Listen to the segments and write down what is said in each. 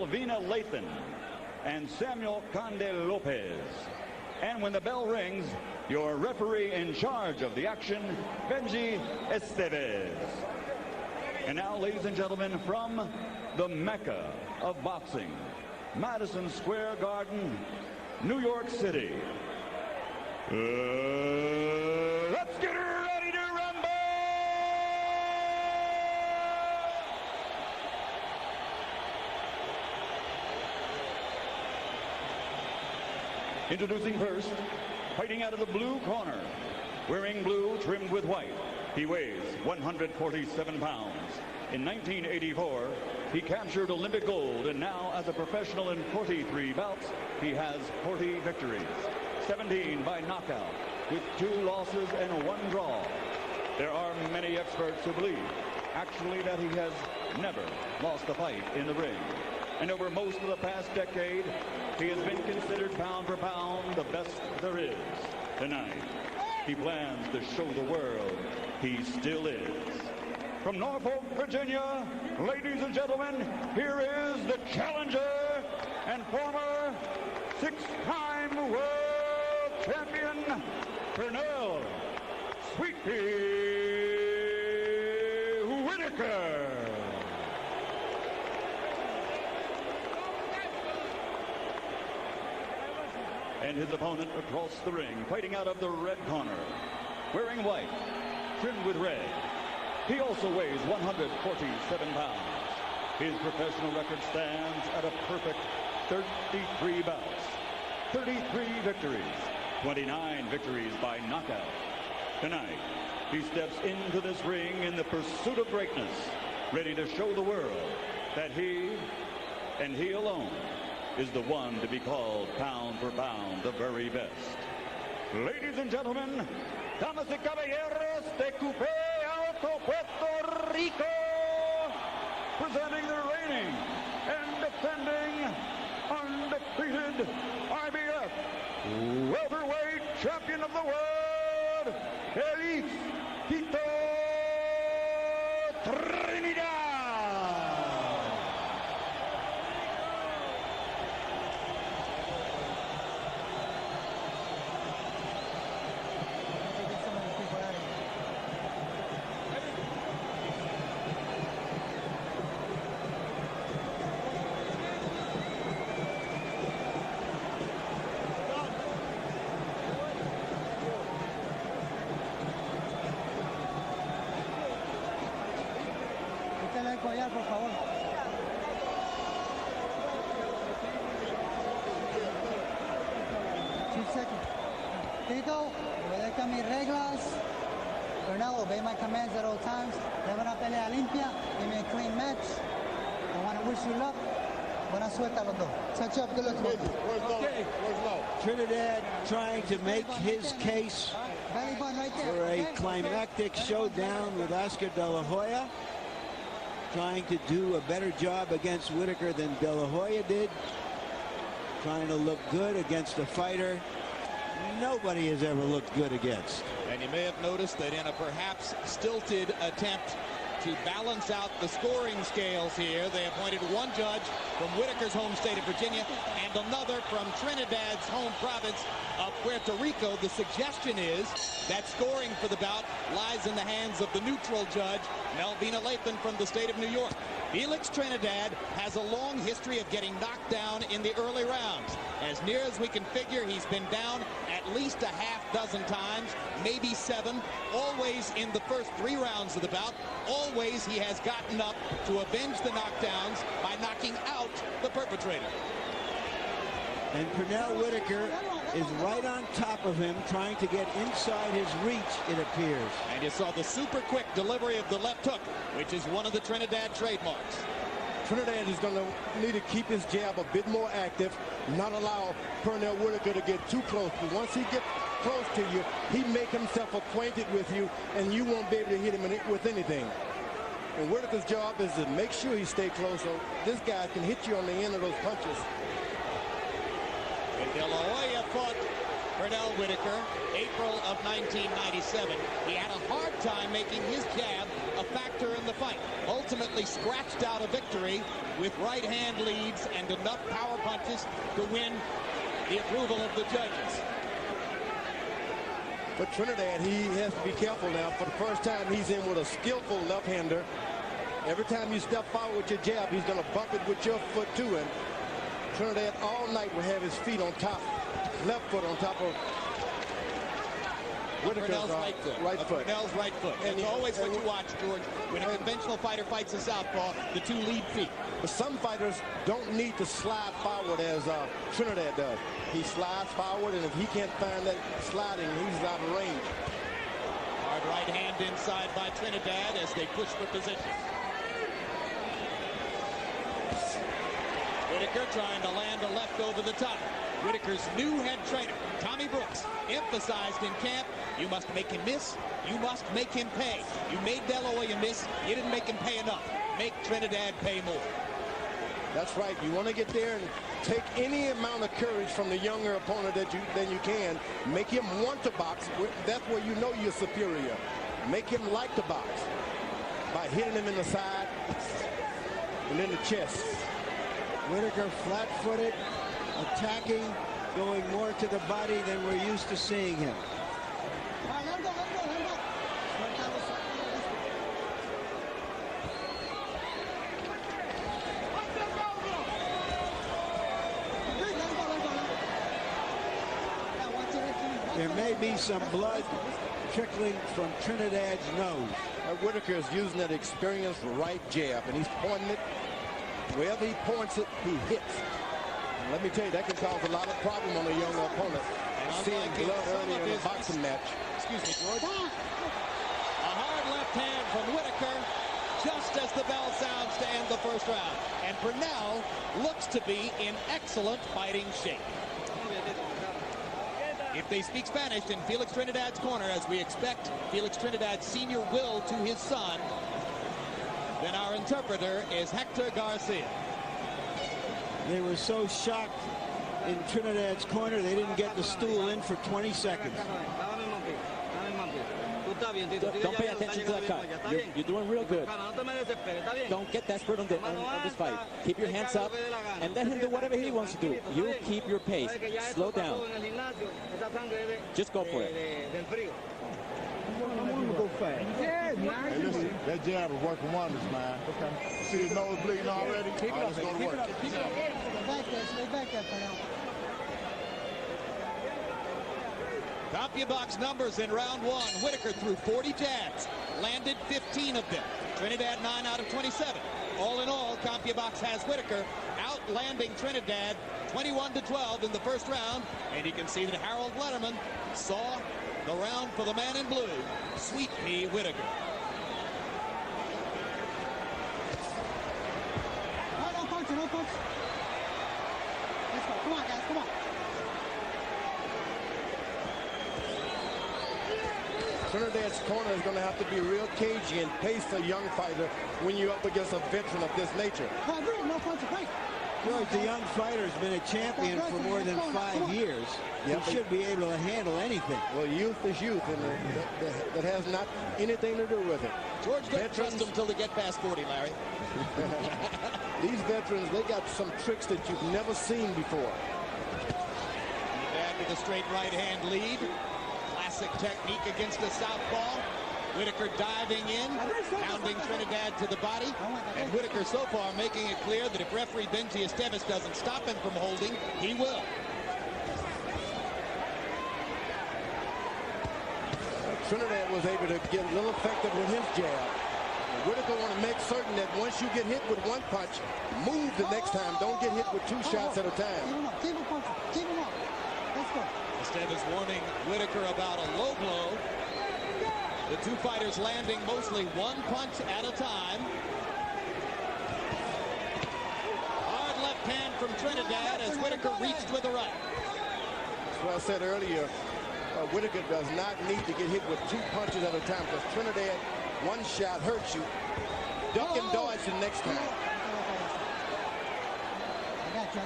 Vina Lathan and Samuel Conde Lopez. And when the bell rings, your referee in charge of the action, Benji Estevez. And now, ladies and gentlemen, from the Mecca of boxing, Madison Square Garden, New York City. Let's get ready to rumble! Introducing first, fighting out of the blue corner, wearing blue trimmed with white. He weighs 147 pounds. In 1984, he captured Olympic gold, and now as a professional in 43 bouts, he has 40 victories, 17 by knockout, with 2 losses and 1 draw. There are many experts who believe, actually, that he has never lost a fight in the ring. And over most of the past decade, he has been considered pound for pound the best there is. Tonight, he plans to show the world he still is. From Norfolk, Virginia, ladies and gentlemen, here is the challenger and former 6-time world champion, Pernell Whitaker. And his opponent across the ring, fighting out of the red corner, wearing white, trimmed with red. He also weighs 147 pounds. His professional record stands at a perfect 33 bouts, 33 victories, 29 victories by knockout. Tonight, he steps into this ring in the pursuit of greatness, ready to show the world that he, and he alone, is the one to be called pound for pound the very best. Ladies and gentlemen, damas y caballeros de Coupé Alto, Puerto Rico, presenting the reigning and defending undefeated IBF welterweight champion of the world, Felix Tito Trinidad. Por favor. Tito, obedezca mis reglas. Pernell, obey my commands at all times. Dame una pelea limpia. Give me a clean match. I want to wish you luck. Buena suerte a los dos. Touch up, good luck. Okay. Trinidad trying to make his case for a climactic showdown with Oscar De La Hoya. Trying to do a better job against Whitaker than De La Hoya did. Trying to look good against a fighter nobody has ever looked good against. And you may have noticed that in a perhaps stilted attempt to balance out the scoring scales here, they appointed one judge from Whitaker's home state of Virginia and another from Trinidad's home province of Puerto Rico. The suggestion is that scoring for the bout lies in the hands of the neutral judge, Vina Lathan from the state of New York. Felix Trinidad has a long history of getting knocked down in the early rounds. As near as we can figure, he's been down at least a half-dozen times, maybe 7, always in the first 3 rounds of the bout. Always he has gotten up to avenge the knockdowns by knocking out the perpetrator. And Pernell Whitaker is right on top of him, trying to get inside his reach, it appears. And you saw the super quick delivery of the left hook, which is one of the Trinidad trademarks. Trinidad is going to need to keep his jab a bit more active, not allow Pernell Whitaker to get too close. But once he gets close to you, he make himself acquainted with you, and you won't be able to hit him with anything. And Whitaker's job is to make sure he stay close so this guy can hit you on the end of those punches. De La Hoya fought Pernell Whitaker, April of 1997. He had a hard time making his jab a factor in the fight. Ultimately scratched out a victory with right hand leads and enough power punches to win the approval of the judges. For Trinidad, he has to be careful now. For the first time, he's in with a skillful left-hander. Every time you step forward with your jab, he's going to bump it with your foot too. And Trinidad all night will have his feet on top, left foot on top of Whitaker's right foot. Pernell's right foot. And it's always what you watch, George. When a conventional fighter fights a southpaw, the two lead feet. But some fighters don't need to slide forward as Trinidad does. He slides forward, and if he can't find that sliding, he's out of range. Hard right hand inside by Trinidad as they push for position. Whitaker trying to land a left over the top. Whitaker's new head trainer, Tommy Brooks, emphasized in camp, you must make him miss, you must make him pay. You made De La Hoya miss, you didn't make him pay enough. Make Trinidad pay more. That's right. You want to get there and take any amount of courage from the younger opponent than you can. Make him want to box. That's where you know you're superior. Make him like to box by hitting him in the side and in the chest. Whitaker flat-footed, attacking, going more to the body than we're used to seeing him. There may be some blood trickling from Trinidad's nose. Whitaker is using that experienced right jab, and he's pointing it. Wherever he points it, he hits. And let me tell you, that can cause a lot of problem on a young opponent. Seeing blood earlier in a boxing match. Excuse me, George. A hard left hand from Whitaker just as the bell sounds to end the first round. And Pernell looks to be in excellent fighting shape. If they speak Spanish in Felix Trinidad's corner, as we expect Felix Trinidad's senior will to his son, then our interpreter is Hector Garcia. They were so shocked in Trinidad's corner, they didn't get the stool in for 20 seconds. Don't pay attention to that cut. You're doing real good. Don't get desperate on this fight. Keep your hands up and let him do whatever he wants to do. You keep your pace. Slow down. Just go for it. Hey, listen, that jab is working wonders, man. Okay. See his nose bleeding already? All right, let's go to work. Stay back there, Pernell. CompuBox numbers in round one. Whitaker threw 40 jabs, landed 15 of them. Trinidad 9 out of 27. All in all, CompuBox has Whitaker outlanding Trinidad 21-12 in the first round. And you can see that Harold Letterman saw the round for the man in blue, Sweet Pea Whitaker. No punch, no punch. Let's go. Come on, guys, come on. Trinidad's corner is going to have to be real cagey and pace a young fighter when you're up against a veteran of this nature. No punch, break. George, the young fighter's been a champion for more than 5 years. He should be able to handle anything. Well, youth is youth, and that has not anything to do with it. George doesn't trust them until they get past 40, Larry. These veterans, they got some tricks that you've never seen before. Back with a straight right hand lead. Classic technique against the southpaw. Whitaker diving in, pounding Trinidad to the body. And Whitaker so far making it clear that if referee Benji Esteves doesn't stop him from holding, he will. Trinidad was able to get a little effective with his jab. Whitaker want to make certain that once you get hit with one punch, move the next time. Don't get hit with 2 shots at a time. Keep him punching. Keep him up. Let's go. Esteves warning Whitaker about a low blow. The two fighters landing mostly one punch at a time. Hard left hand from Trinidad as Whitaker reached with a right. That's what I said earlier. Whitaker does not need to get hit with 2 punches at a time, because Trinidad, one shot hurts you. Duck and dodge the next time. I got you.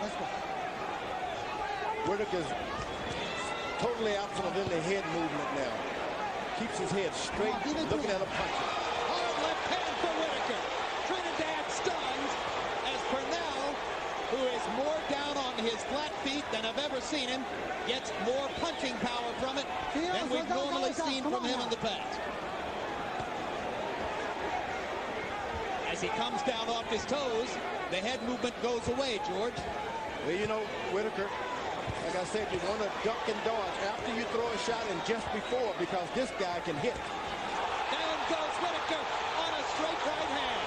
Let's go. Whitaker's totally absent of in the head movement now. keeps his head straight, looking at a punch. Hard left hand for Whitaker. Trinidad stuns as Pernell, who is more down on his flat feet than I've ever seen him, gets more punching power from it than we've normally seen from him in the past. As he comes down off his toes, the head movement goes away, George. Well, you know, Whitaker, like I said, you want to duck and dodge after you throw a shot and just before, because this guy can hit. Down goes Whitaker on a straight right hand.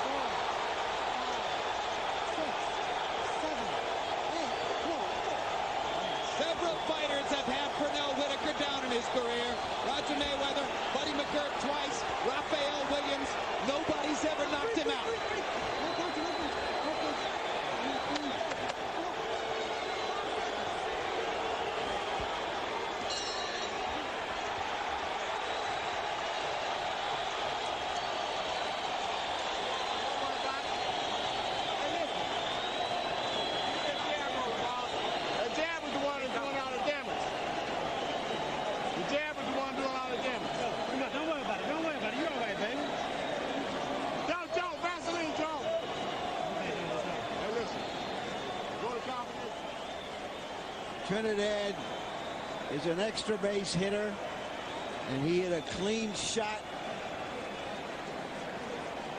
4, 5, 6, 7, 8, 12. Several fighters have had Pernell Whitaker down in his career. Roger Mayweather, Buddy McGirt twice, Raphael Williams. Nobody's ever knocked him out. Trinidad is an extra base hitter, and he hit a clean shot.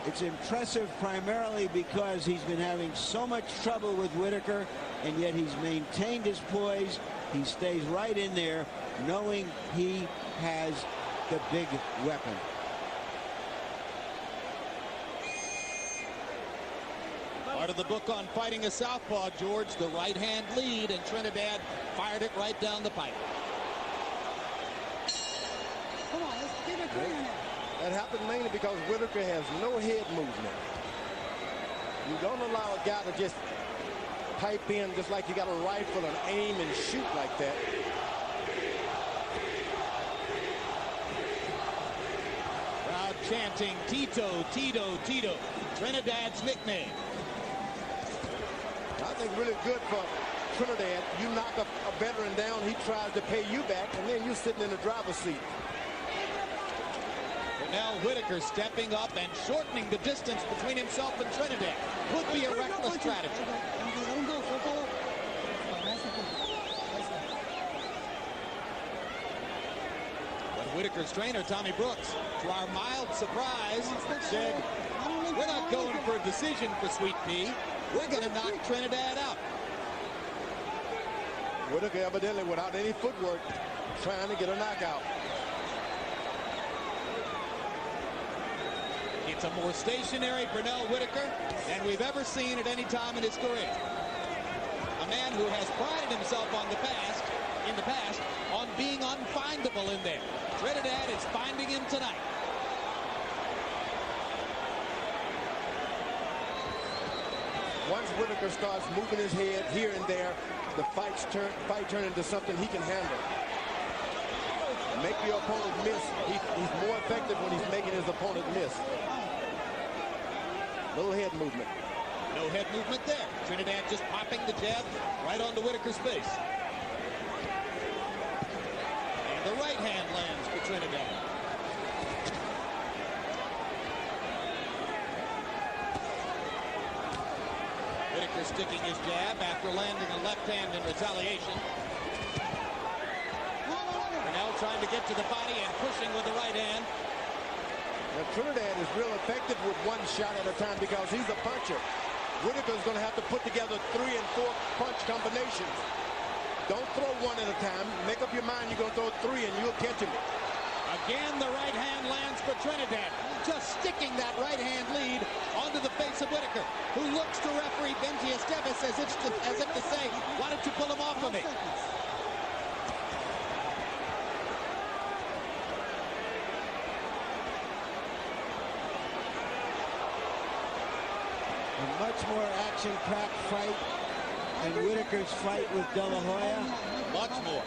It's impressive primarily because he's been having so much trouble with Whitaker, and yet he's maintained his poise. He stays right in there, knowing he has the big weapon. Part of the book on fighting a southpaw, George, the right hand lead, and Trinidad fired it right down the pipe. Come on, let's keep it clean now. That happened mainly because Whitaker has no head movement. You don't allow a guy to just pipe in just like you got a rifle and aim and shoot like that. Crowd chanting Tito, Tito, Tito, Trinidad's nickname. I think really good for Trinidad. You knock a veteran down, he tries to pay you back, and then you're sitting in the driver's seat. Pernell Whitaker stepping up and shortening the distance between himself and Trinidad. Would be a reckless strategy. But Whitaker's trainer, Tommy Brooks, to our mild surprise, said, we're not going for a decision for Sweet Pea. We're going to knock Trinidad out. Whitaker evidently without any footwork trying to get a knockout. It's a more stationary Pernell Whitaker than we've ever seen at any time in his career. A man who has prided himself in the past on being unfindable in there. Trinidad is finding him tonight. Once Whitaker starts moving his head here and there, the fight turn into something he can handle. Make your opponent miss. He's more effective when he's making his opponent miss. Little head movement. No head movement there. Trinidad just popping the jab right onto Whitaker's face. And the right hand lands for Trinidad. Whitaker sticking his jab after landing a left hand in retaliation. Pernell trying to get to the body and pushing with the right hand. Now, Trinidad is real effective with one shot at a time because he's a puncher. Whitaker's going to have to put together 3 and 4 punch combinations. Don't throw one at a time. Make up your mind you're going to throw 3 and you'll catch him. Again, the right hand lands for Trinidad. Just sticking that right hand lead onto the face of Whitaker, who looks to referee Benji Esteves as if to say, why don't you pull him off of me? A much more action-packed fight than Whitaker's fight with De La Hoya. Much more.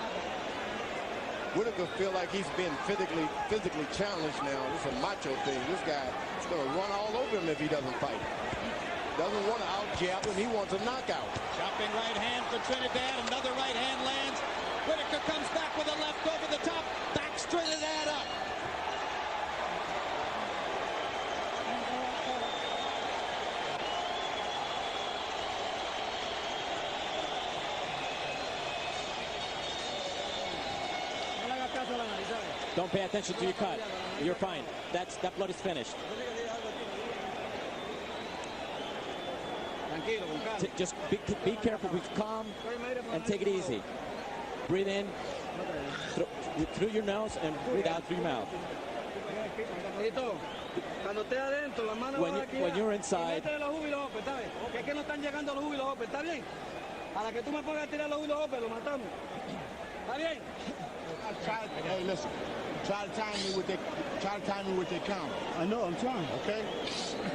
Whitaker feel like he's been physically challenged now. It's a macho thing. This guy is going to run all over him if he doesn't fight. Doesn't want to out-jab him. He wants a knockout. Chopping right hand for Trinidad. Another right hand lands. Whitaker comes back with a left over the top. Backs Trinidad up. Don't pay attention to your cut. You're fine. That blood is finished. Just be careful. Be calm and take it easy. Breathe in through your nose and breathe out through your mouth. When you're inside, hey, listen. Try to time me with the count. I know, I'm trying. Okay?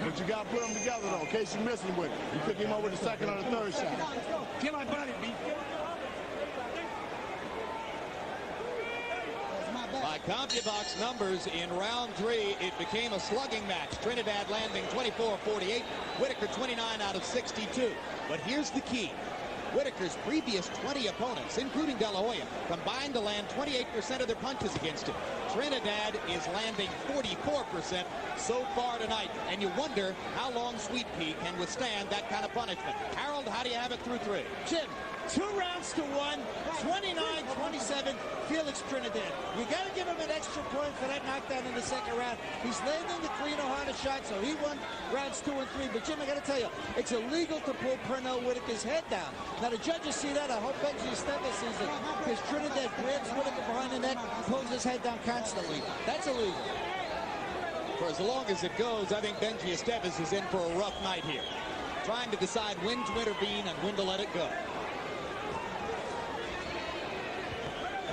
But you got to put them together, though, in case you're missing with it. You pick him up with the second or the third shot. Get my body beat. By CompuBox numbers in round 3, it became a slugging match. Trinidad landing 24-48, Whitaker 29 out of 62. But here's the key. Whitaker's previous 20 opponents, including De La Hoya, combined to land 28% of their punches against him. Trinidad is landing 44% so far tonight, and you wonder how long Sweet Pea can withstand that kind of punishment. Harold, how do you have it through 3? Jim, 2 rounds to 1, 29-27, Felix Trinidad. You got to give him an extra point for that knockdown in the second round. He's landing the clean Ohana shot, so he won rounds 2 and 3. But Jim, I got to tell you, it's illegal to pull Pernell Whitaker's head down. Now the judges see that. I hope Benji Estevez sees it, because Trinidad grabs Whitaker behind the neck, pulls his head down constantly. That's illegal. For as long as it goes, I think Benji Estevez is in for a rough night here, trying to decide when to intervene and when to let it go.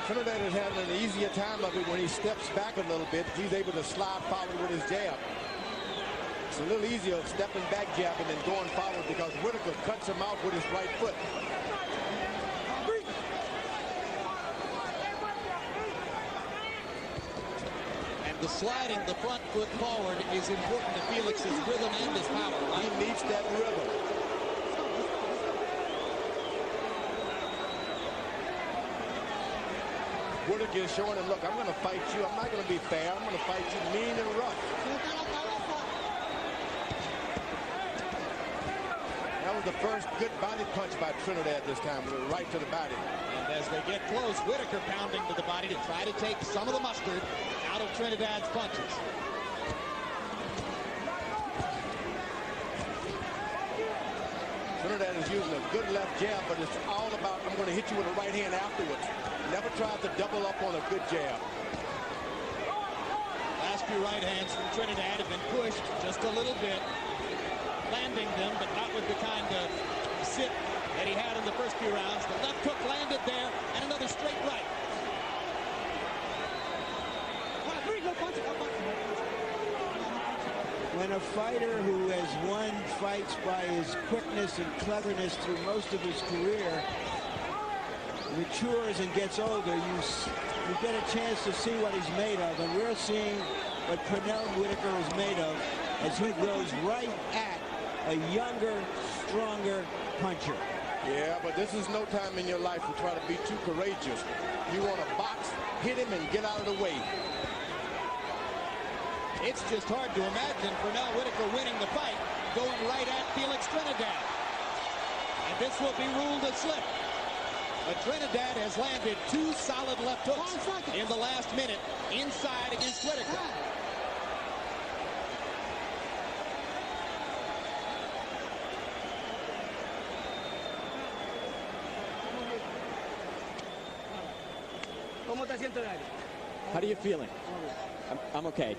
Trinidad is having an easier time of it when he steps back a little bit. He's able to slide forward with his jab. It's a little easier stepping back jabbing than going forward, because Whitaker cuts him off with his right foot. And the sliding the front foot forward is important to Felix's rhythm and his power, right? He needs that rhythm. Whitaker is showing him, look, I'm going to fight you. I'm not going to be fair. I'm going to fight you mean and rough. That was the first good body punch by Trinidad this time, right to the body. And as they get close, Whitaker pounding to the body to try to take some of the mustard out of Trinidad's punches. Trinidad is using a good left jab, but it's all about, I'm going to hit you with a right hand afterwards. Never tried to double up on a good jab. Last few right hands from Trinidad have been pushed just a little bit, landing them, but not with the kind of sit that he had in the first few rounds. The left hook landed there, and another straight right. When a fighter who has won fights by his quickness and cleverness through most of his career matures and gets older, you get a chance to see what he's made of. And we're seeing what Pernell Whitaker is made of as he goes right at a younger, stronger puncher. Yeah, but this is no time in your life to try to be too courageous. You want to box, hit him, and get out of the way. It's just hard to imagine Pernell Whitaker winning the fight, going right at Felix Trinidad. And this will be ruled a slip. But Trinidad has landed 2 solid left hooks in the last minute inside against Whitaker. How are you feeling? I'm okay.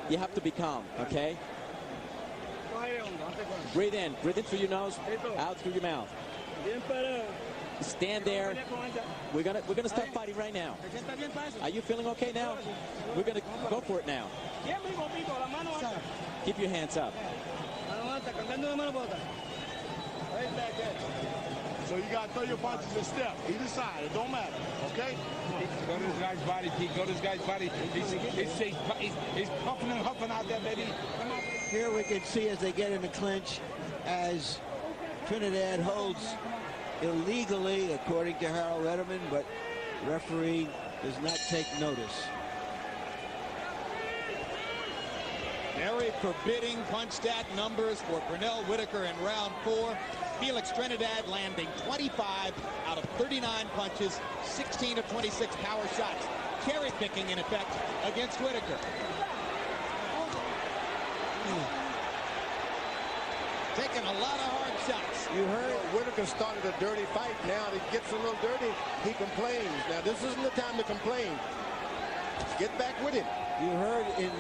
You have to be calm, okay? Breathe in through your nose, out through your mouth. Stand there. We're gonna start fighting right now. Are you feeling okay now? We're gonna go for it now. Keep your hands up. So you got to throw your punches and step. Either side. It don't matter. Okay? Go to this guy's body, Pete. Go to this guy's body. He's puffing and huffing out there, baby. Here we can see as they get in the clinch, as Trinidad holds illegally, according to Harold Letterman, but Referee does not take notice. Very forbidding punch stat numbers for Pernell Whitaker in round 4. Felix Trinidad landing 25 out of 39 punches, 16 of 26 power shots. Cherry picking in effect against Whitaker. Taking a lot of hard shots. You heard Whitaker started a dirty fight. Now it gets a little dirty. He complains. Now this isn't the time to complain. Get back with him. You heard in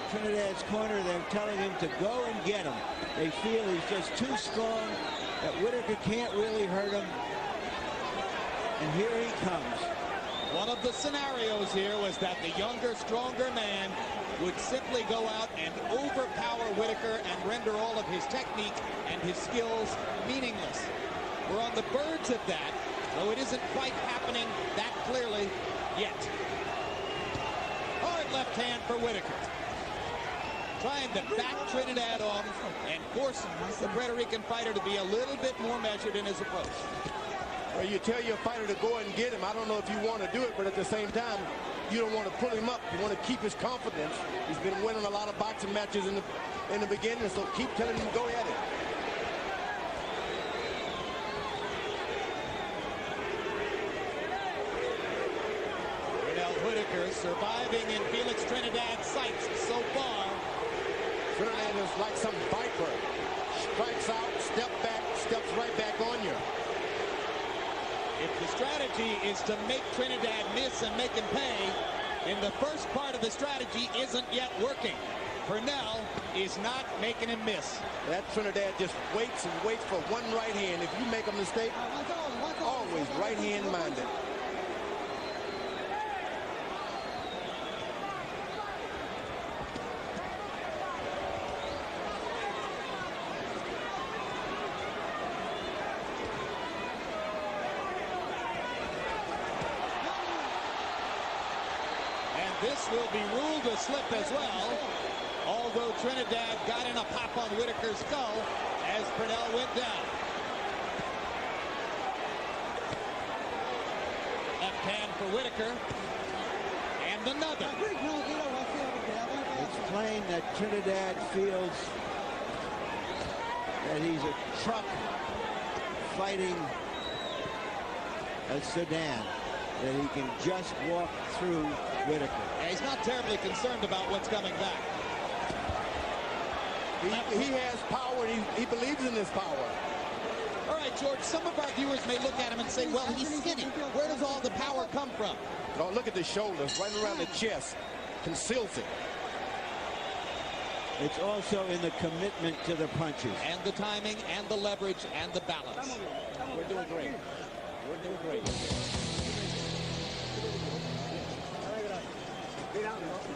Trinidad's corner, they're telling him to go and get him. They feel he's just too strong, that Whitaker can't really hurt him. And here he comes. One of the scenarios here was that the younger, stronger man would simply go out and overpower Whitaker and render all of his technique and his skills meaningless. We're on the verge of that, though it isn't quite happening that clearly yet. Hard left hand for Whitaker. Trying to back Trinidad off and force the Puerto Rican fighter to be a little bit more measured in his approach. Well, you tell your fighter to go and get him. I don't know if you want to do it, but at the same time, you don't want to pull him up. You want to keep his confidence. He's been winning a lot of boxing matches in the beginning, so keep telling him to go at it. Pernell Whitaker surviving in Felix Trinidad's sights so far. Trinidad is like some viper. Strikes out, step back, steps right back on you. If the strategy is to make Trinidad miss and make him pay, then the first part of the strategy isn't yet working. Pernell is not making him miss. That Trinidad just waits and waits for one right hand. If you make a mistake, always right hand minded. This will be ruled a slip as well, although Trinidad got in a pop on Whitaker's skull as Pernell went down. Left hand for Whitaker, and another. It's plain that Trinidad feels that he's a truck fighting a sedan, that he can just walk through Whitaker. Yeah, he's not terribly concerned about what's coming back. He has power. He believes in his power. All right, George, some of our viewers may look at him and say, well, he's skinny. Where does all the power come from? Oh, look at the shoulders, right around the chest. Conceals it. It's also in the commitment to the punches. And the timing, and the leverage, and the balance. We're doing great. We're doing great.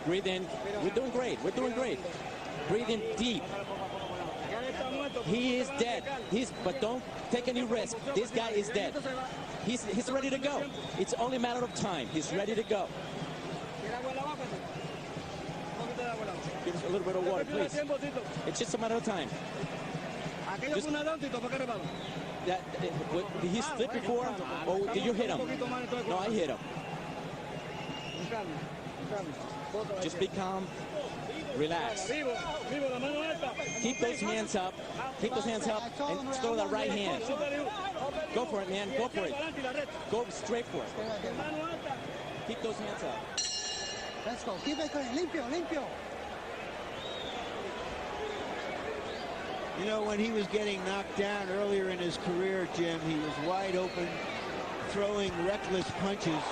Breathe in. We're doing great. We're doing great. Breathe in deep. He is dead. But don't take any risk. This guy is dead. He's ready to go. It's only a matter of time. He's ready to go. Give us a little bit of water, please. It's just a matter of time. Just, did he slip before, or did you hit him? No, I hit him. Just be calm. Relax. Keep those hands up. Keep those hands up and throw that right hand. Go for it, man. Go for it. Go straight for it. Keep those hands up. Let's go. Keep it clean. Limpio, limpio. You know, when he was getting knocked down earlier in his career, Jim, he was wide open, throwing reckless punches.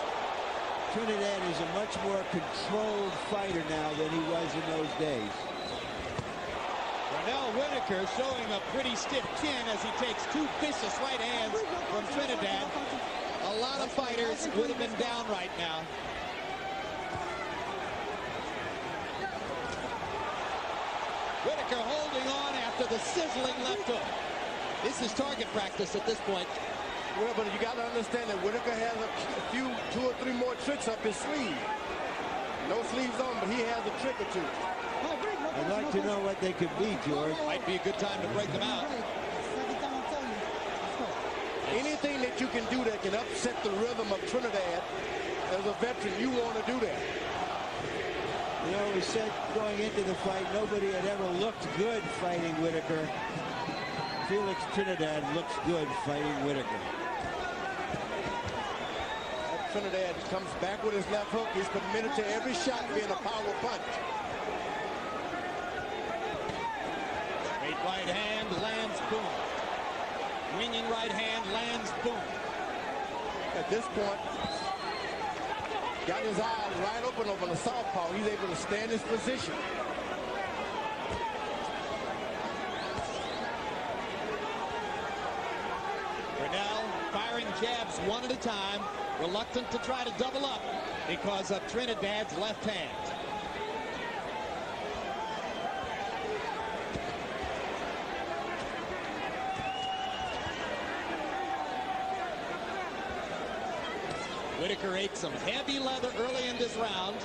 Trinidad is a much more controlled fighter now than he was in those days. Pernell Whitaker showing a pretty stiff chin as he takes two vicious right hands from Trinidad. A lot of fighters would have been down right now. Whitaker holding on after the sizzling left hook. This is target practice at this point. Well, but you got to understand that Whitaker has a few, 2 or 3 more tricks up his sleeve. No sleeves on, but he has a trick or two. I'd like to know what they could be, George. Might be a good time to break them out. Anything that you can do that can upset the rhythm of Trinidad, as a veteran, you want to do that. You know, we said going into the fight, nobody had ever looked good fighting Whitaker. Felix Trinidad looks good fighting Whitaker. Trinidad comes back with his left hook. He's committed to every shot being a power punch. Straight right hand lands, boom. Winging right hand lands, boom. At this point, got his eyes right open over the southpaw. He's able to stand his position. Pernell firing jabs one at a time, reluctant to try to double up because of Trinidad's left hand. Whitaker ate some heavy leather early in this round,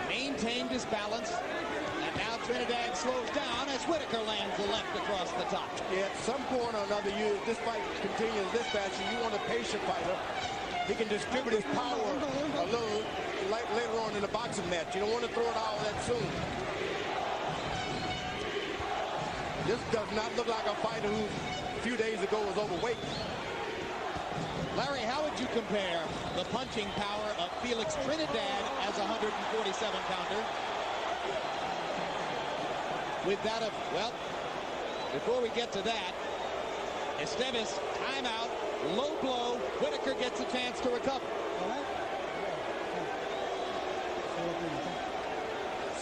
maintained his balance, and now Trinidad slows down as Whitaker lands the left across the top. Yeah, at some point or another, if this fight continues this fashion, you want a patient fighter. He can distribute his power a little later on in the boxing match. You don't want to throw it all that soon. This does not look like a fighter who a few days ago was overweight. Larry, how would you compare the punching power of Felix Trinidad as a 147-pounder with that of, well, before we get to that, Esteves, timeout, low blow, Whitaker gets a chance to recover.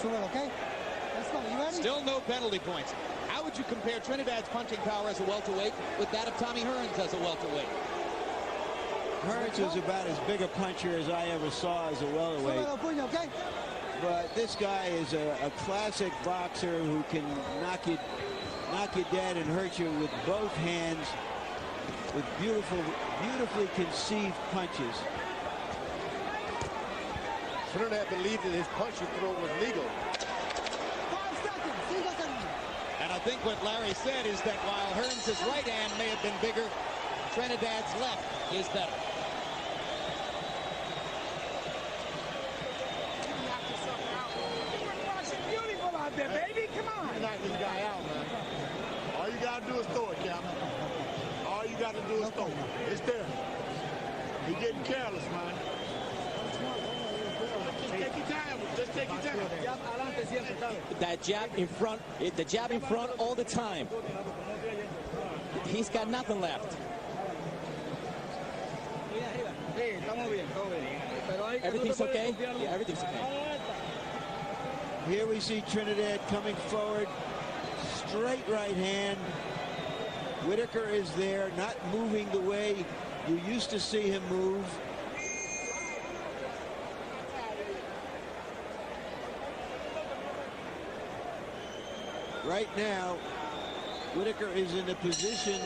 Okay? Let's go. You ready? Still no penalty points. How would you compare Trinidad's punching power as a welterweight with that of Tommy Hearns as a welterweight? Hearns was about as big a puncher as I ever saw as a welterweight. Okay? But this guy is a classic boxer who can knock you dead and hurt you with both hands with beautifully conceived punches. Trinidad believed that his punch and throw was legal. 5 seconds. And I think what Larry said is that while Hearns' right hand may have been bigger, Trinidad's left is better. Beautiful out there, baby. Come on. Knock this guy out, man. All you got to do is throw it, Captain. All you got to do is throw it. It's there. You're getting careless, man. Just take your time. Just take your time. That jab in front, the jab in front all the time. He's got nothing left. Everything's okay? Yeah, everything's okay. Here we see Trinidad coming forward. Straight right hand. Whitaker is there, not moving the way you used to see him move. Right now, Whitaker is in a position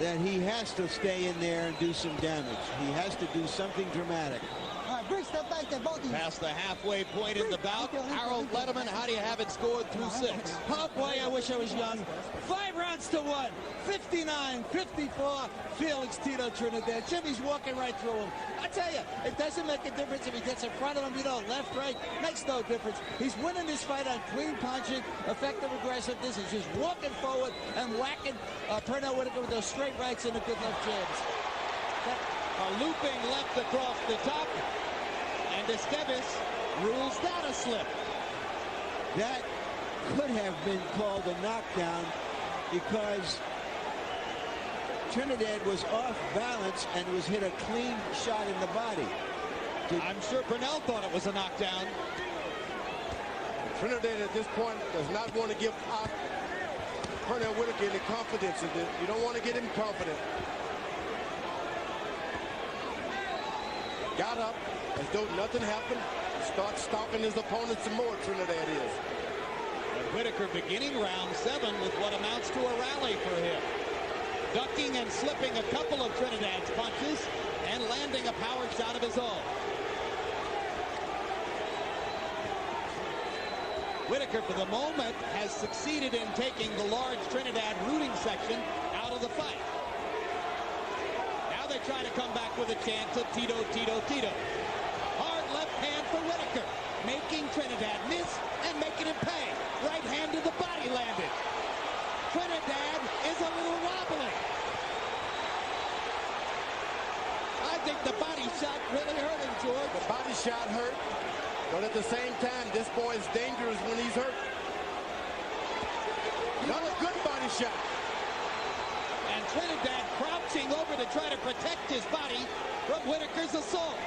that he has to stay in there and do some damage. He has to do something dramatic. All right, bring stuff back there, both of you. Past the halfway point in the bout, Harold Letterman, how do you have it scored through 6? Oh boy, I wish I was young. 5 rounds to 1. 59-54. Felix Tito Trinidad. Jimmy's walking right through him. I tell you, it doesn't make a difference if he gets in front of him, left, right. Makes no difference. He's winning this fight on clean punching, effective aggressiveness. He's just walking forward and whacking Pernell Whitaker with those straight rights and the good left jabs. A looping left across the top, and Esteves rules that a slip. That could have been called a knockdown because Trinidad was off balance and was hit a clean shot in the body. I'm sure Pernell thought it was a knockdown. Trinidad at this point does not want to give Pernell Whitaker any confidence in this. You don't want to get him confident. Got up as though nothing happened. Starts stalking his opponent some more, Trinidad is. And Whitaker beginning round 7 with what amounts to a rally for him. Ducking and slipping a couple of Trinidad's punches and landing a power shot of his own. Whitaker, for the moment, has succeeded in taking the large Trinidad rooting section out of the fight. try to come back with a chance of Tito. Hard left hand for Whitaker, making Trinidad miss and making him pay. Right hand to the body landed. Trinidad is a little wobbly. I think the body shot really hurt him, George. The body shot hurt, but at the same time, this boy is dangerous when he's hurt. Another good body shot. And Trinidad crouching over to try to protect his body from Whitaker's assault.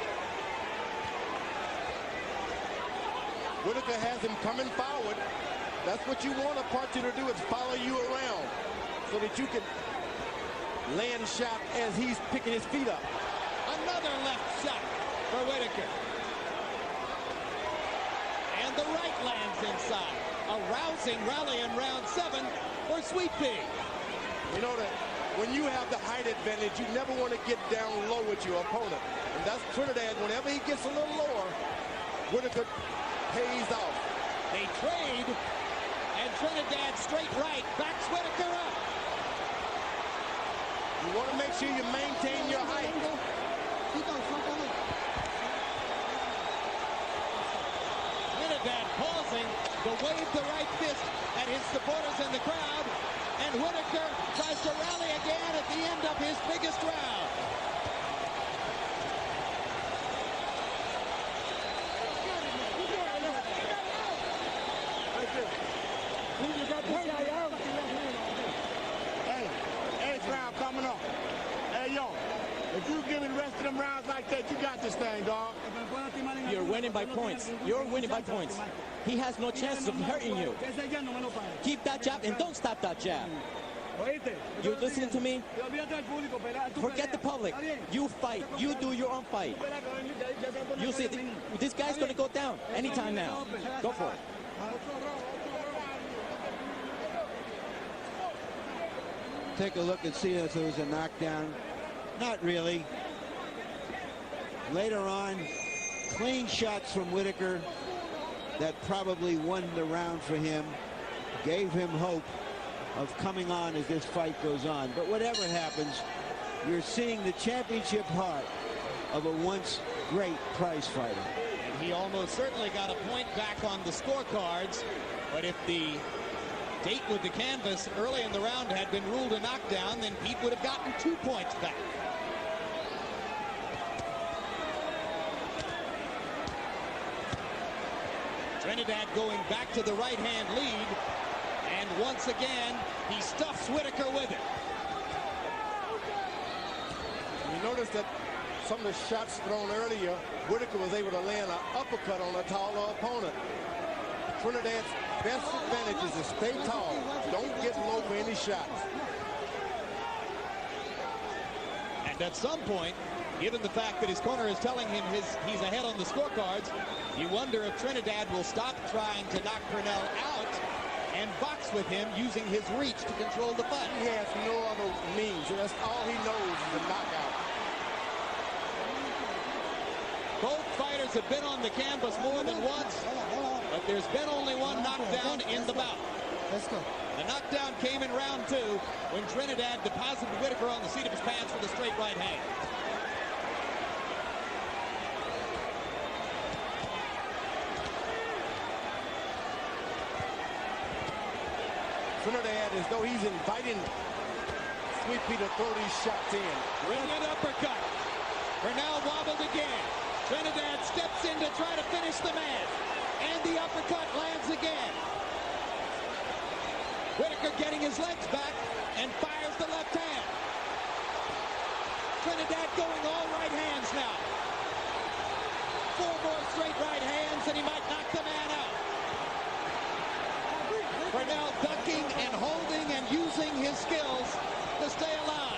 Whitaker has him coming forward. That's what you want a partner to do, is follow you around so that you can land shot as he's picking his feet up. Another left shot for Whitaker. And the right lands inside. A rousing rally in round 7 for Sweet Pea. You know that when you have the height advantage, you never want to get down low with your opponent. And that's Trinidad. Whenever he gets a little lower, Whitaker pays off. They trade, and Trinidad straight right backs Whitaker up. You want to make sure you maintain your height. Trinidad pausing to wave the right fist at his supporters in the crowd, and Whitaker tries to rally again at the end of his biggest round. Hey, round coming up. Hey, yo, if you give me the rest of them rounds like that, you got this thing, dog. You're winning by points. You're winning by points. He has no chances of hurting you. Keep that jab and don't stop that jab. You're listening to me? Forget the public. You fight. You do your own fight. You see, this guy's going to go down anytime now. Go for it. Take a look and see if there was a knockdown. Not really. Later on, clean shots from Whitaker that probably won the round for him, gave him hope of coming on as this fight goes on. But whatever happens, you're seeing the championship heart of a once great prize fighter. And he almost certainly got a point back on the scorecards, but if the date with the canvas early in the round had been ruled a knockdown, then Pete would have gotten 2 points back. Trinidad going back to the right-hand lead, and once again, he stuffs Whitaker with it. You notice that some of the shots thrown earlier, Whitaker was able to land an uppercut on a taller opponent. Trinidad's best advantage is to stay tall. Don't get low for any shots. And at some point, given the fact that his corner is telling him he's ahead on the scorecards, you wonder if Trinidad will stop trying to knock Pernell out and box with him using his reach to control the fight. He has no other means. That's all he knows is a knockout. Both fighters have been on the canvas more than once, but there's been only one knockdown in the bout. Let's go. The knockdown came in round 2 when Trinidad deposited Whitaker on the seat of his pants with a straight right hand. Trinidad, as though he's inviting Sweet Pea to throw these shots in. Brilliant uppercut. Pernell wobbled again. Trinidad steps in to try to finish the man. And the uppercut lands again. Whitaker getting his legs back and fires the left hand. Trinidad going all right hands now. 4 more straight right hands and he might knock the man out. Pernell ducking and holding and using his skills to stay alive.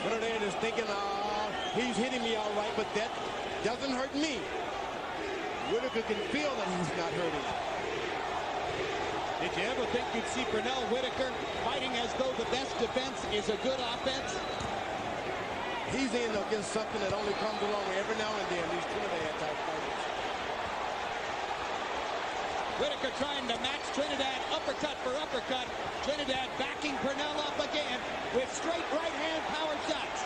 Trinidad is thinking, he's hitting me all right, but that doesn't hurt me. Whitaker can feel that he's not hurting. Did you ever think you'd see Pernell Whitaker fighting as though the best defense is a good offense? He's in against something that only comes along every now and then, these Trinidad type fighters. Whitaker trying to match Trinidad uppercut for uppercut. Trinidad backing Pernell up again with straight right hand power shots.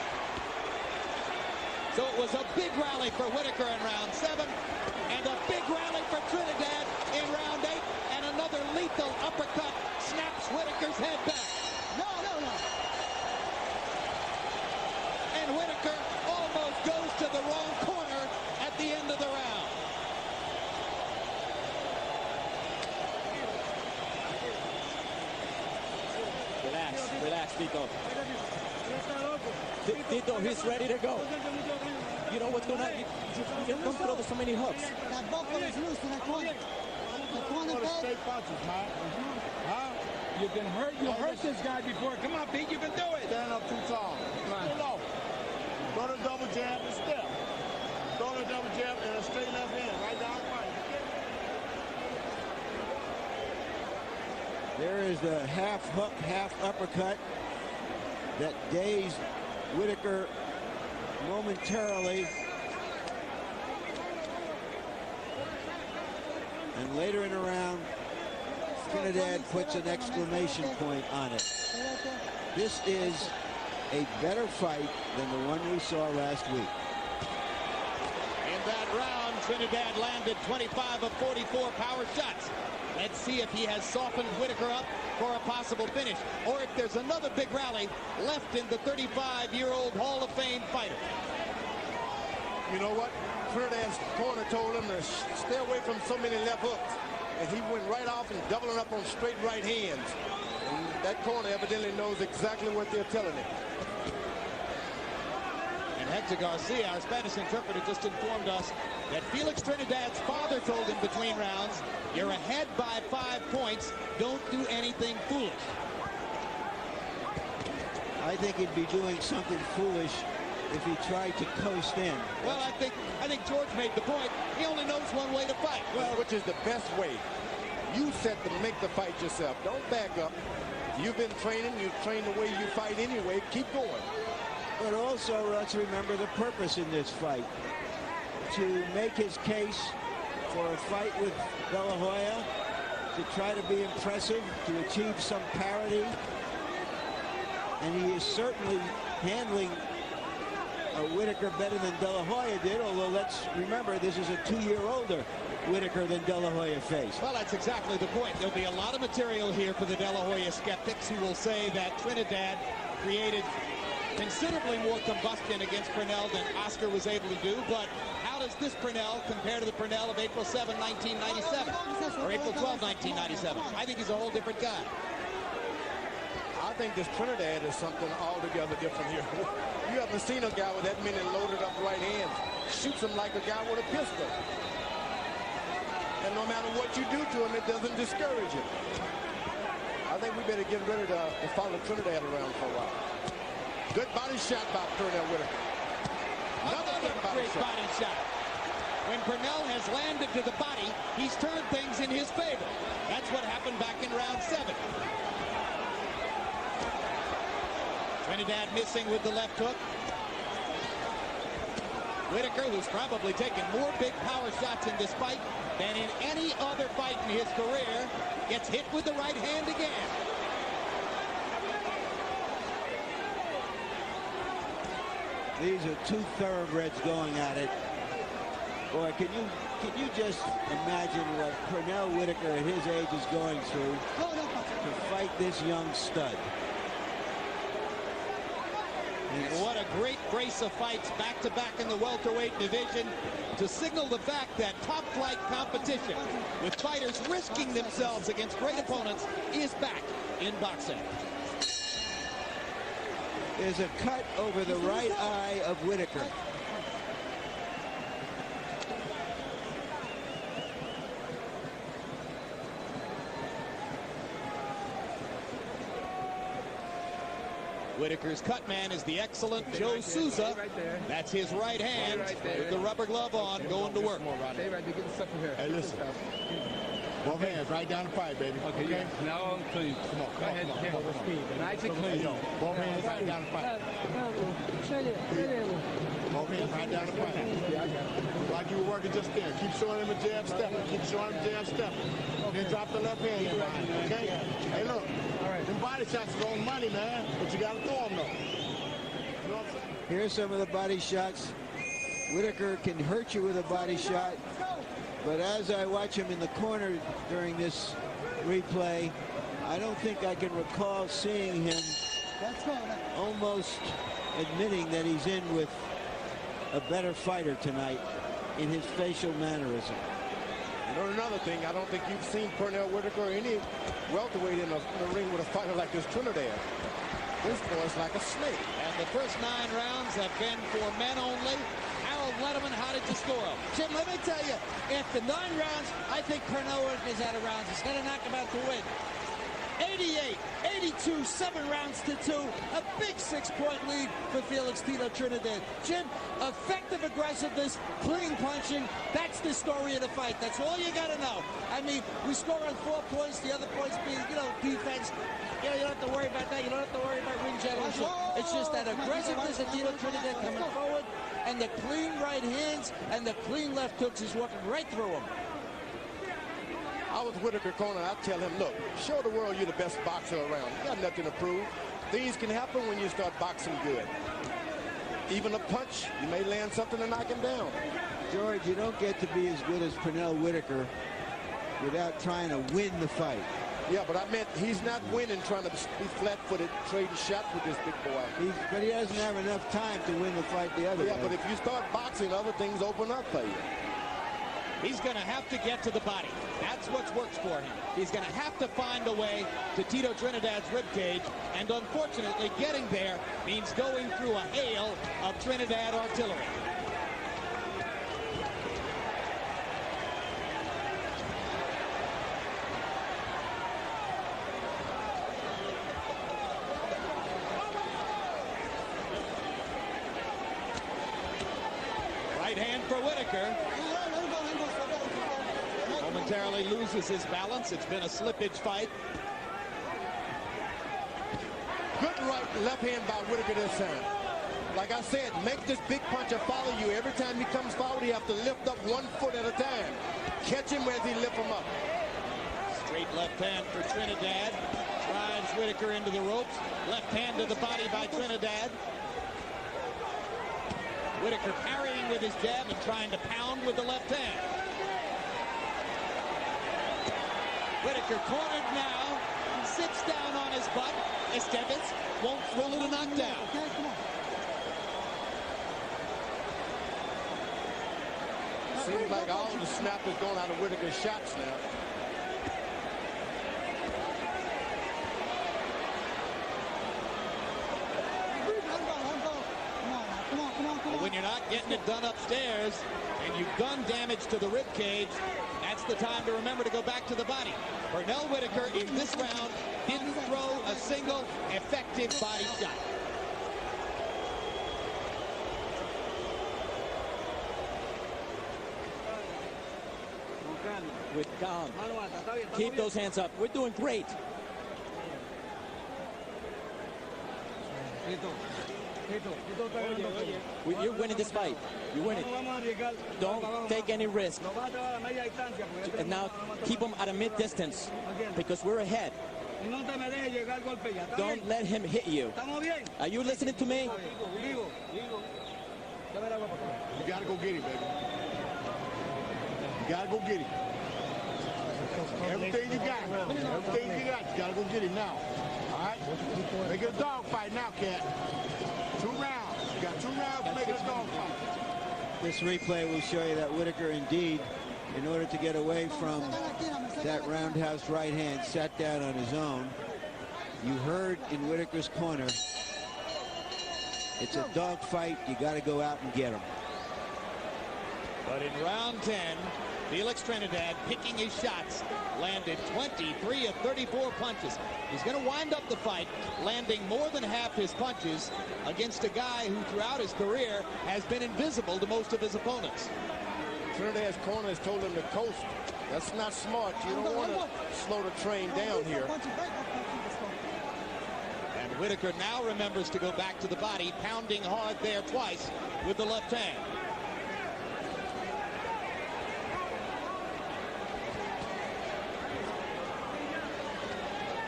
So it was a big rally for Whitaker in round 7 and a big rally for Trinidad in round 8, and another lethal uppercut snaps Whitaker's head back. No. And Whitaker almost goes to the wrong corner at the end of the round. Relax, Tito. Tito, he's ready to go. You know what's going on? You don't throw so many hooks. That buckle is loose in the corner. The corner peg. Straight punches, man. Huh? You've been hurt. You hurt this guy before. Come on, Pete. You can do it. Stand up too tall. Too low. Throw the double jab and step. Throw the double jab and a straight left hand. Right down the right. There is the half hook, half uppercut that dazed Whitaker momentarily. And later in the round, Trinidad puts an exclamation point on it. This is a better fight than the one we saw last week. In that round, Trinidad landed 25 of 44 power shots. Let's see if he has softened Whitaker up for a possible finish, or if there's another big rally left in the 35-year-old Hall of Fame fighter. You know what? Trinidad's corner told him to stay away from so many left hooks. And he went right off and doubling up on straight right hands. And that corner evidently knows exactly what they're telling him. And Hector Garcia, our Spanish interpreter, just informed us that Felix Trinidad's father told him between rounds, you're ahead by 5 points. Don't do anything foolish. I think he'd be doing something foolish if he tried to coast in. Well, I think George made the point. He only knows one way to fight. Well, which is the best way. You set to make the fight yourself. Don't back up. You've been training. You've trained the way you fight anyway. Keep going. But also, let's remember the purpose in this fight. To make his case for a fight with De La Hoya, to try to be impressive, to achieve some parity. And he is certainly handling Whitaker better than De La Hoya did, although let's remember this is a 2-year older Whitaker than De La Hoya faced. Well, that's exactly the point. There'll be a lot of material here for the De La Hoya skeptics who will say that Trinidad created considerably more combustion against Pernell than Oscar was able to do, but how does this Pernell compare to the Pernell of April 7, 1997, or April 12, 1997? I think he's a whole different guy. I think this Trinidad is something altogether different here. You haven't seen a guy with that many loaded up right hands. Shoots him like a guy with a pistol. And no matter what you do to him, it doesn't discourage him. I think we better get ready to follow Trinidad around for a while. Good body shot by Pernell Whitaker. Another great body shot. When Pernell has landed to the body, he's turned things in his favor. That's what happened back in round 7. Trinidad missing with the left hook. Whitaker, who's probably taken more big power shots in this fight than in any other fight in his career, gets hit with the right hand again. These are two thoroughbreds going at it. Boy, can you just imagine what Pernell Whitaker at his age is going through to fight this young stud? What a great brace of fights back-to-back in the welterweight division to signal the fact that top-flight competition with fighters risking themselves against great opponents is back in boxing. There's a cut over the right eye of Whitaker. Whitaker's cut man is the excellent Joe Souza. That's his right hand with the rubber glove on, going to work. Hey, listen. Both hands right down the pipe, baby. Okay, yeah. Now clean. Come on, Go ahead. Nice and clean. Both hands right down the pipe. Both hands right down the pipe. Like you were working just there. Keep showing him a jab step. Keep showing him a jab step. Then drop the left hand in behind, okay? Hey, look. Them body shots are on money, man. But you got to throw them, though. You know what I'm saying? Here's some of the body shots. Whitaker can hurt you with a body shot. But as I watch him in the corner during this replay, I don't think I can recall seeing him almost admitting that he's in with a better fighter tonight in his facial mannerism. And another thing, I don't think you've seen Pernell Whitaker or any welterweight in the ring with a fighter like this Trinidad. This boy's like a snake. And the first 9 rounds have been for men only. Letterman, how did you score him? Jim, let me tell you, after 9 rounds, I think Pernell Whitaker's out of rounds. He's going to knock him out to win. 88, 82, 7 rounds to 2. A big 6-point lead for Felix Tito Trinidad. Jim, effective aggressiveness, clean punching. That's the story of the fight. That's all you got to know. I mean, we score on 4 points, the other points being, defense. You don't have to worry about that. You don't have to worry about ring generalship. It's just that aggressiveness of Tito Trinidad coming forward, and the clean right hands and the clean left hooks is walking right through him. I was Whitaker corner. I tell him, look, show the world you're the best boxer around. You got nothing to prove. Things can happen when you start boxing good. Even a punch, you may land something to knock him down. George, you don't get to be as good as Pernell Whitaker without trying to win the fight. Yeah, but I meant he's not winning trying to be flat-footed, trading shots with this big boy. But he doesn't have enough time to win the fight the other way. Yeah, but if you start boxing, other things open up for you. He's going to have to get to the body. That's what works for him. He's going to have to find a way to Tito Trinidad's ribcage, and unfortunately, getting there means going through a hail of Trinidad artillery. Right hand for Whitaker. Momentarily loses his balance. It's been a slippage fight. Good left hand by Whitaker this time. Like I said, make this big puncher follow you. Every time he comes forward, you have to lift up 1 foot at a time. Catch him as he lift him up. Straight left hand for Trinidad. Drives Whitaker into the ropes. Left hand to the body by Trinidad. Whitaker parrying with his jab and trying to pound with the left hand. Whitaker cornered now. Sits down on his butt. Estevez won't throw it a knockdown. Seems like all the snap is going out of Whitaker's shots now. But when you're not getting it done upstairs and you've done damage to the rib cage, that's the time to remember to go back to the body. Pernell Whitaker in this round didn't throw a single effective body shot. With calm. Keep those hands up. We're doing great. You're winning this fight. You win it. Don't take any risk. And now keep him at a mid-distance because we're ahead. Don't let him hit you. Are you listening to me? You got to go get him, baby. You got to go get him. Everything you got. Everything you got. You got to go get him now. All right? Make it a dog fight now, cat. 2 rounds. You got 2 rounds to make it a dog fight. This replay will show you that Whitaker indeed, in order to get away from that roundhouse right hand, sat down on his own. You heard in Whitaker's corner, it's a dog fight. You got to go out and get him. But in round 10, Felix Trinidad picking his shots, landed 23 of 34 punches. He's going to wind up the fight landing more than half his punches against a guy who throughout his career has been invisible to most of his opponents. Trinidad's corner has told him to coast. That's not smart. You don't want to slow the train down here. And Whitaker now remembers to go back to the body, pounding hard there twice with the left hand.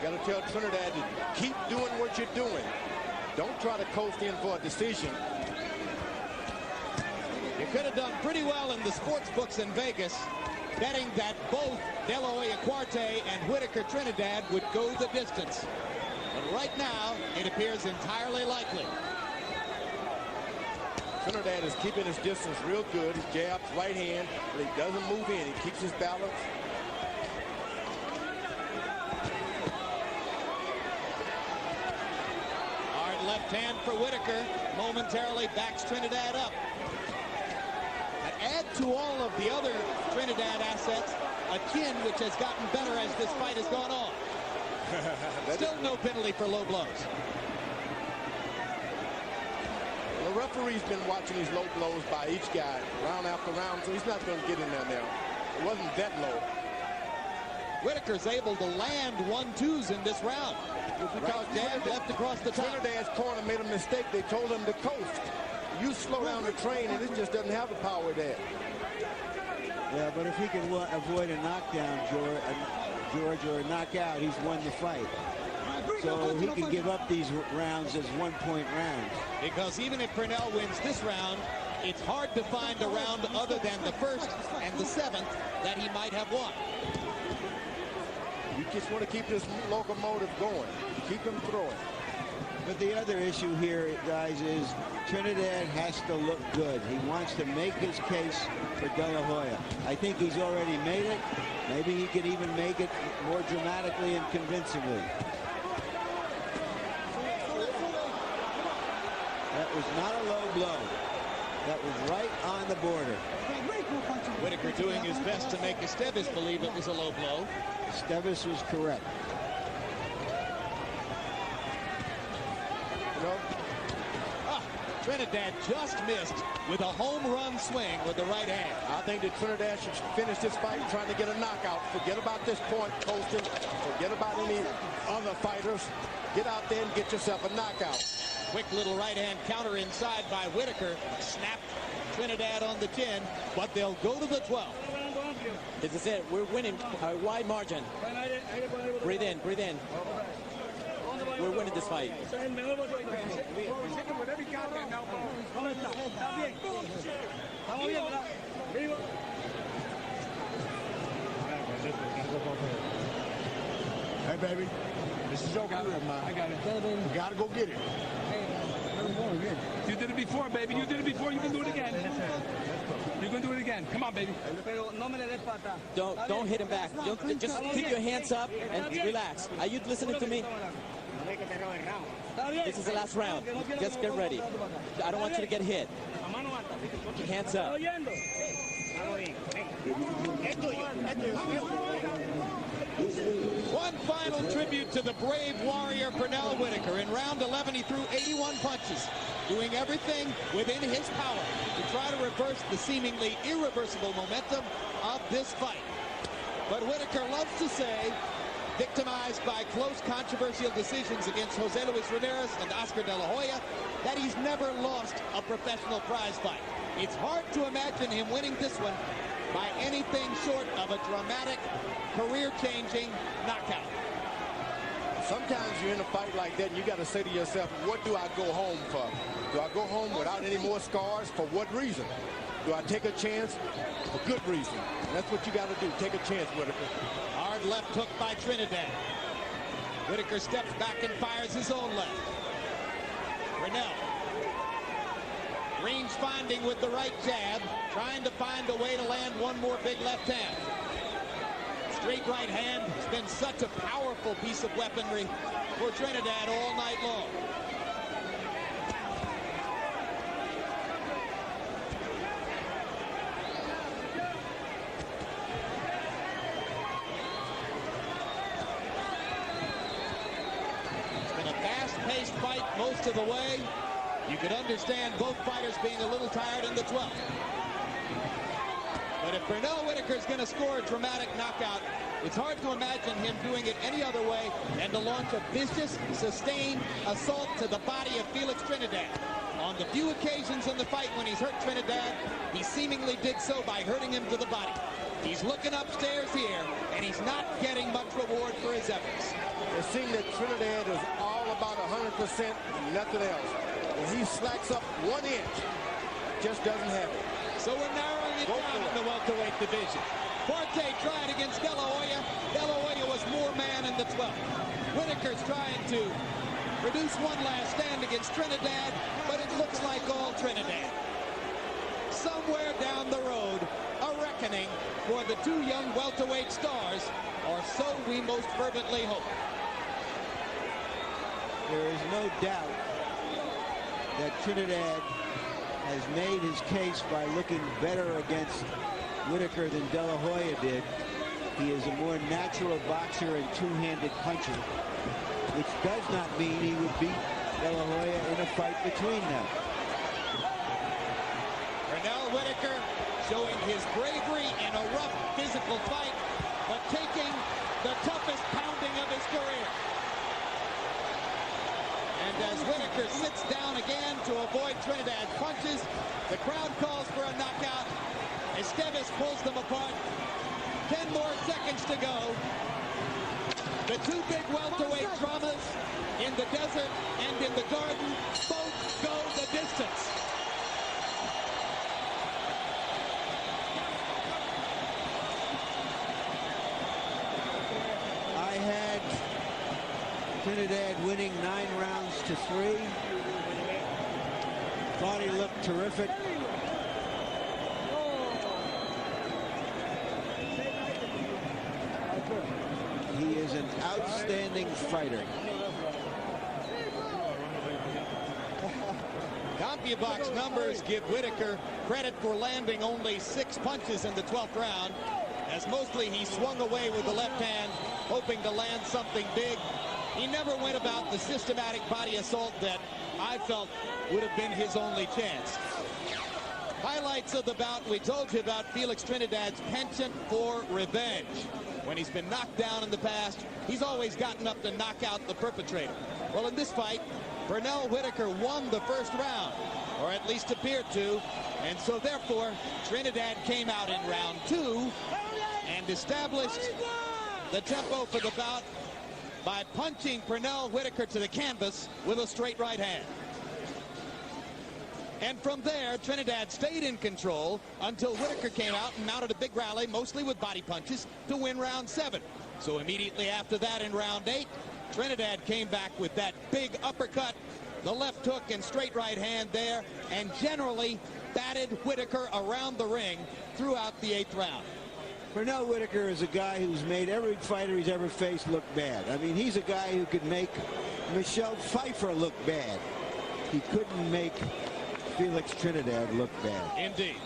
Got to tell Trinidad to keep doing what you're doing. Don't try to coast in for a decision. You could have done pretty well in the sports books in Vegas, betting that both De La Hoya Cuarte and Whitaker Trinidad would go the distance. But right now, it appears entirely likely. Trinidad is keeping his distance real good. His jabs, right hand, but he doesn't move in. He keeps his balance. Hard left hand for Whitaker. Momentarily backs Trinidad up. And add to all of the other Trinidad assets a chin which has gotten better as this fight has gone on. Still no penalty for low blows. The referee's been watching these low blows by each guy round after round, so he's not going to get in there now. It wasn't that low. Whitaker's able to land 1-2s in this round. Because jab left across the top. Trinidad's corner made a mistake. They told him to coast. You slow down the train, and it just doesn't have the power there. Yeah, but if he can avoid a knockdown, George, or a knockout, he's won the fight. So he can give up these rounds as one-point rounds. Because even if Pernell wins this round, it's hard to find a round other than the first and the seventh that he might have won. You just want to keep this locomotive going. Keep him throwing. But the other issue here, guys, is Trinidad has to look good. He wants to make his case for De La Hoya. I think he's already made it. Maybe he can even make it more dramatically and convincingly. That was not a low blow. That was right on the border. Whitaker doing his best to make Esteves believe it was a low blow. Esteves was correct. Trinidad just missed with a home run swing with the right hand. I think that Trinidad should finish this fight trying to get a knockout. Forget about this point coasting. Forget about any other fighters. Get out there and get yourself a knockout. Quick little right hand counter inside by Whitaker. Snapped Trinidad on the chin, but they'll go to the 12th. This is it. We're winning a wide margin. Breathe in, breathe in. We're winning this fight. Hey, baby. This is your career, man. I got it. You got to go get it. You did it before, baby. You did it before. You can do it again. You can do it again. Come on, baby. Don't hit him back. Just keep your hands up and relax. Are you listening to me? This is the last round. Just get ready. I don't want you to get hit. Keep your hands up. One final tribute to the brave warrior Pernell Whitaker. In round 11, he threw 81 punches, doing everything within his power to try to reverse the seemingly irreversible momentum of this fight. But Whitaker loves to say, victimized by close controversial decisions against Jose Luis Ramirez and Oscar De La Hoya, that he's never lost a professional prize fight. It's hard to imagine him winning this one by anything short of a dramatic, career-changing knockout. Sometimes you're in a fight like that and you got to say to yourself, what do I go home for? Do I go home without any more scars? For what reason? Do I take a chance? For good reason. And that's what you got to do. Take a chance, Whitaker. Hard left hook by Trinidad. Whitaker steps back and fires his own left. Pernell. Range finding with the right jab, trying to find a way to land one more big left hand. Straight right hand has been such a powerful piece of weaponry for Trinidad all night long. It's been a fast-paced fight most of the way. You could understand both fighters being a little tired in the 12th. But If Pernell Whitaker is going to score a dramatic knockout, it's hard to imagine him doing it any other way than to launch a vicious, sustained assault to the body of Felix Trinidad. On the few occasions in the fight when he's hurt Trinidad, he seemingly did so by hurting him to the body. He's looking upstairs here, and he's not getting much reward for his efforts. It seems that Trinidad is all about 100% and nothing else. When he slacks up 1 inch, just doesn't have it. So we're narrowing it down in the welterweight division. Forte tried against De La Hoya. De La Hoya was more man in the 12th. Whitaker's trying to produce one last stand against Trinidad, but it looks like all Trinidad. Somewhere down the road, a reckoning for the two young welterweight stars, or so we most fervently hope. There is no doubt that Trinidad has made his case by looking better against Whitaker than De La Hoya did. He is a more natural boxer and two-handed puncher, which does not mean he would beat De La Hoya in a fight between them. Pernell Whitaker showing his bravery in a rough physical fight, but taking the toughest pounding of his career. And as Whitaker sits down again to avoid Trinidad's punches, the crowd calls for a knockout. Esteves pulls them apart. 10 more seconds to go. The two big welterweight dramas in the desert and in the garden both go the distance. I had Trinidad winning 9 rounds to 3. Thought he looked terrific. He is an outstanding fighter. CompuBox numbers give Whitaker credit for landing only 6 punches in the 12th round, as mostly he swung away with the left hand, hoping to land something big. He never went about the systematic body assault that I felt would have been his only chance. Highlights of the bout, we told you about Felix Trinidad's penchant for revenge. When he's been knocked down in the past, he's always gotten up to knock out the perpetrator. Well, in this fight, Pernell Whitaker won the first round, or at least appeared to, and so therefore Trinidad came out in round 2 and established the tempo for the bout by punching Pernell Whitaker to the canvas with a straight right hand. And from there, Trinidad stayed in control until Whitaker came out and mounted a big rally, mostly with body punches, to win round 7. So immediately after that, in round 8, Trinidad came back with that big uppercut, the left hook and straight right hand there, and generally batted Whitaker around the ring throughout the 8th round. Pernell Whitaker is a guy who's made every fighter he's ever faced look bad. I mean, he's a guy who could make Michelle Pfeiffer look bad. He couldn't make Felix Trinidad look bad. Indeed.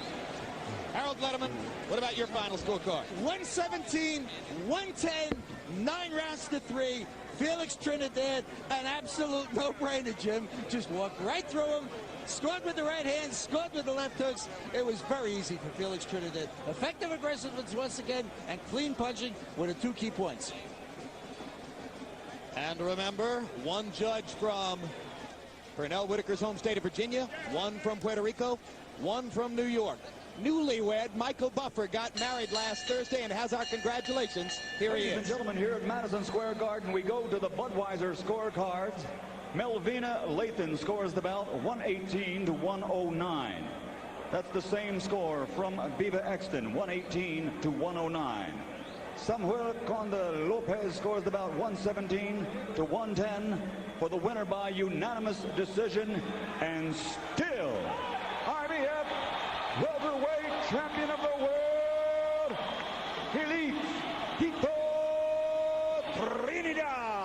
Harold Letterman, what about your final scorecard? 117, 110, 9 rounds to 3. Felix Trinidad, an absolute no-brainer, Jim. Just walked right through him, scored with the right hand, scored with the left hooks. It was very easy for Felix Trinidad. Effective aggressiveness once again, and clean punching were the 2 key points. And remember, 1 judge from Pernell Whitaker's home state of Virginia, 1 from Puerto Rico, 1 from New York. Newlywed Michael Buffer got married last Thursday and has our congratulations. Here he is. Ladies and gentlemen, here at Madison Square Garden, we go to the Budweiser scorecards. Melvina Lathan scores the bout 118 to 109. That's the same score from Viva Exton, 118 to 109. Samuel Conde Lopez scores the bout 117 to 110 for the winner by unanimous decision, and still IBF welterweight champion of the world, Felix Tito Trinidad.